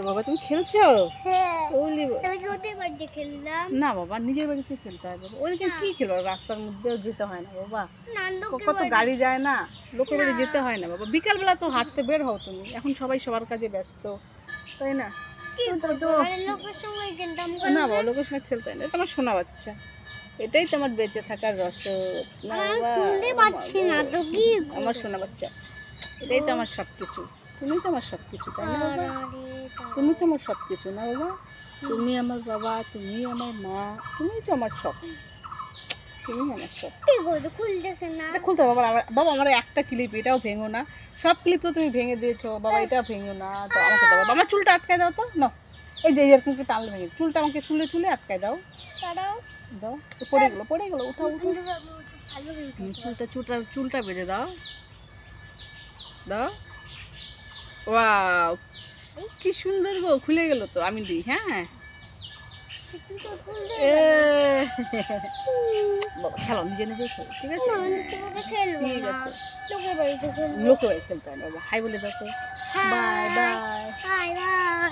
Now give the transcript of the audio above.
বাবা তুমি খেলছো? হ্যাঁ ওলি কালকে ওদের বাড়িতে খেললাম। না বাবা, নিজের বাড়িতে খেলতে হয় বাবা। ওইদিকে কি খেলবো, রাস্তার মধ্যেও যেতে হয় না বাবা, নান্দুকের কত বাড়ি। গাড়ি যায় না, লোকের বাড়ি না। যেতে হয় না বাবা। বিকালবেলা তো হাঁটতে বের হও তুমি, এখন সবাই সবার কাজে ব্যস্ত, তাই না? কি তো করবো মানে লোকের সঙ্গে খেলতাম না বাবা, লোকের সঙ্গে খেলতে হয় না, এটা আমার সোনা বাচ্চা, এটাই তোমার বেঁচে থাকার রসদ না আমি বাবা। শুনতে পাচ্ছি না তো কি আমার সোনা বাচ্চা, এটাই তো আমার সবকিছু, তুমি তো আমার সবকিছু, তাই না বাবা? তুমি তো আমার সবকিছু না বাবা, তুমি আমার বাবা, তুমি আমার মা, তুমি তো আমার সব, তুমি আমার সব। কি করবো খুলতেছে না। এটা খুলতে হবে বাবা, বাবা আমার একটা ক্লিপ, এটাও ভেঙো না, সব ক্লিপ তো তুমি ভেঙে দিয়েছো বাবা, এটাও ভেঙো না তো, আমাকে দাও বাবা, আমার চুলটা আটকায় দাও তো না, এই যে এরকম করে টানলে ভেঙে চুলটা, আমাকে চুলে চুলে আটকায় দাও, তারাও দাও তো, পড়ে গেলো পড়ে গেলো, উঠাও উঠাও, ভালো চুলটা চুলটা চুলটা বেঁধে দাও, দাও, ওয়াও কি সুন্দর গো, খুলে গেল তো, আমি দিই, হ্যাঁ এ বাবা খেলো, নিজে নিজে খেলো, ঠিক আছে খেলবো ঠিক না আছে, লোকের বাড়িতে খেলবো। লোকে বাড়ি খেলতে হয় বাবা, হাই বলে দাও তো, বাই বাই। Bye bye.